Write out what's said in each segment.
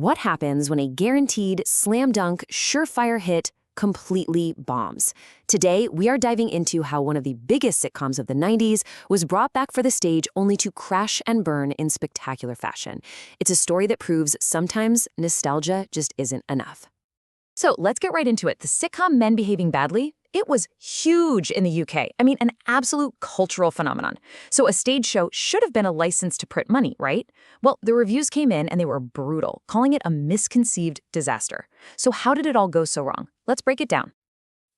What happens when a guaranteed slam dunk, surefire hit completely bombs? Today, we are diving into how one of the biggest sitcoms of the 90s was brought back for the stage only to crash and burn in spectacular fashion. It's a story that proves sometimes nostalgia just isn't enough. So let's get right into it. The sitcom Men Behaving Badly, it was huge in the UK. I mean, an absolute cultural phenomenon. So a stage show should have been a license to print money, right? Well, the reviews came in and they were brutal, calling it a misconceived disaster. So how did it all go so wrong? Let's break it down.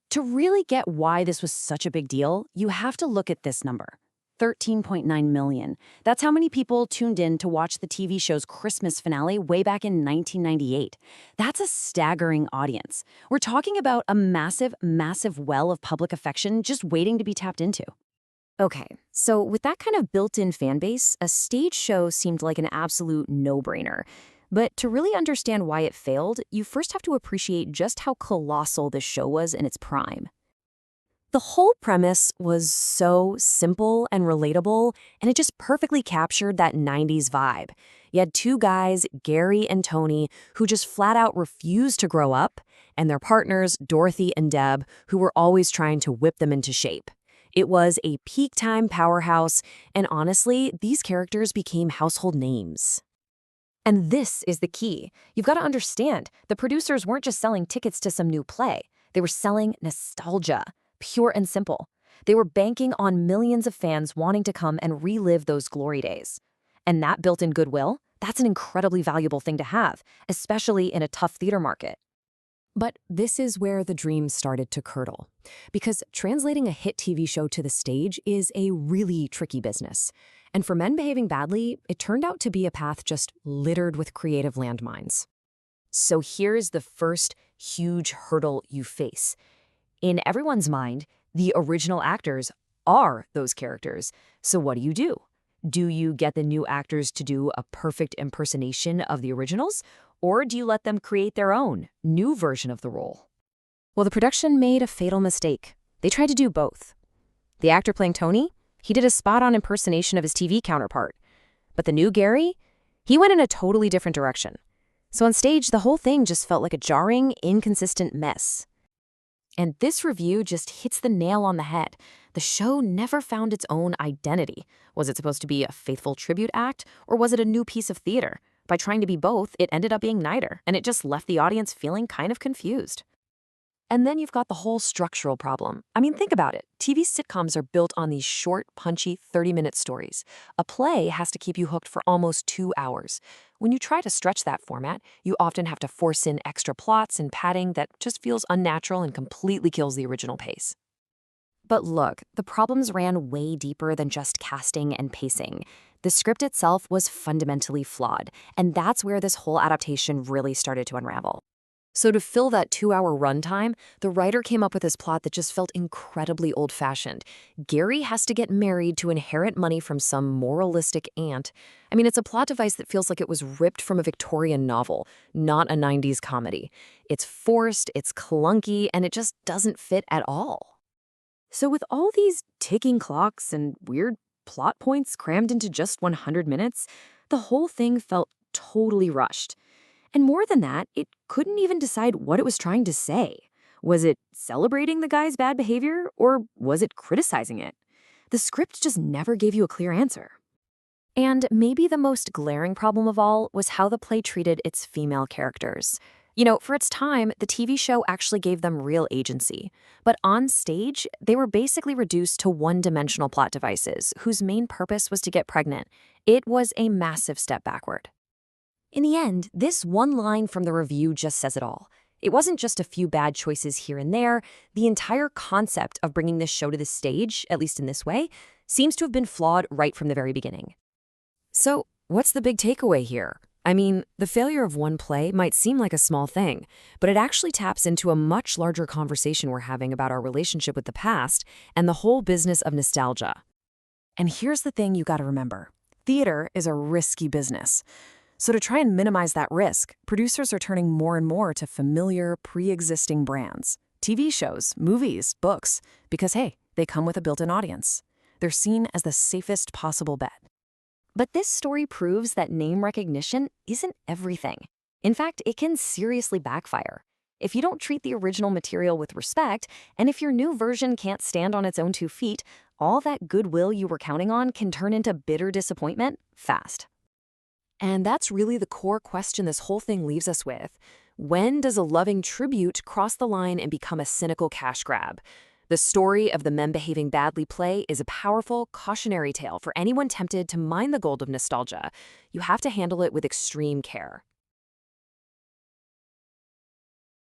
To really get why this was such a big deal, you have to look at this number. 13.9 million. That's how many people tuned in to watch the TV show's Christmas finale way back in 1998. That's a staggering audience. We're talking about a massive, massive well of public affection just waiting to be tapped into. Okay, so with that kind of built-in fan base, a stage show seemed like an absolute no-brainer. But to really understand why it failed, you first have to appreciate just how colossal this show was in its prime. The whole premise was so simple and relatable, and it just perfectly captured that 90s vibe. You had two guys, Gary and Tony, who just flat out refused to grow up, and their partners, Dorothy and Deb, who were always trying to whip them into shape. It was a peak-time powerhouse, and honestly, these characters became household names. And this is the key. You've got to understand, the producers weren't just selling tickets to some new play. They were selling nostalgia. Pure and simple. They were banking on millions of fans wanting to come and relive those glory days. And that built-in goodwill, that's an incredibly valuable thing to have, especially in a tough theater market. But this is where the dreams started to curdle. Because translating a hit TV show to the stage is a really tricky business. And for Men Behaving Badly, it turned out to be a path just littered with creative landmines. So here's the first huge hurdle you face. In everyone's mind, the original actors are those characters. So what do? Do you get the new actors to do a perfect impersonation of the originals? Or do you let them create their own, new version of the role? Well, the production made a fatal mistake. They tried to do both. The actor playing Tony, he did a spot-on impersonation of his TV counterpart. But the new Gary, he went in a totally different direction. So on stage, the whole thing just felt like a jarring, inconsistent mess. And this review just hits the nail on the head. The show never found its own identity. Was it supposed to be a faithful tribute act, or was it a new piece of theater? By trying to be both, it ended up being neither, and it just left the audience feeling kind of confused. And then you've got the whole structural problem. I mean, think about it. TV sitcoms are built on these short, punchy 30-minute stories. A play has to keep you hooked for almost 2 hours. When you try to stretch that format, you often have to force in extra plots and padding that just feels unnatural and completely kills the original pace. But look, the problems ran way deeper than just casting and pacing. The script itself was fundamentally flawed, and that's where this whole adaptation really started to unravel. So to fill that 2-hour runtime, the writer came up with this plot that just felt incredibly old-fashioned. Gary has to get married to inherit money from some moralistic aunt. I mean, it's a plot device that feels like it was ripped from a Victorian novel, not a 90s comedy. It's forced, it's clunky, and it just doesn't fit at all. So with all these ticking clocks and weird plot points crammed into just 100 minutes, the whole thing felt totally rushed. And more than that, it couldn't even decide what it was trying to say. Was it celebrating the guy's bad behavior, or was it criticizing it? The script just never gave you a clear answer. And maybe the most glaring problem of all was how the play treated its female characters. You know, for its time, the TV show actually gave them real agency. But on stage, they were basically reduced to one-dimensional plot devices whose main purpose was to get pregnant. It was a massive step backward. In the end, this one line from the review just says it all. It wasn't just a few bad choices here and there. The entire concept of bringing this show to the stage, at least in this way, seems to have been flawed right from the very beginning. So, what's the big takeaway here? I mean, the failure of one play might seem like a small thing, but it actually taps into a much larger conversation we're having about our relationship with the past and the whole business of nostalgia. And here's the thing you gotta remember. Theater is a risky business. So to try and minimize that risk, producers are turning more and more to familiar, pre-existing brands. TV shows, movies, books, because hey, they come with a built-in audience. They're seen as the safest possible bet. But this story proves that name recognition isn't everything. In fact, it can seriously backfire. If you don't treat the original material with respect, and if your new version can't stand on its own 2 feet, all that goodwill you were counting on can turn into bitter disappointment fast. And that's really the core question this whole thing leaves us with. When does a loving tribute cross the line and become a cynical cash grab? The story of the men behaving badly play is a powerful, cautionary tale for anyone tempted to mine the gold of nostalgia. You have to handle it with extreme care.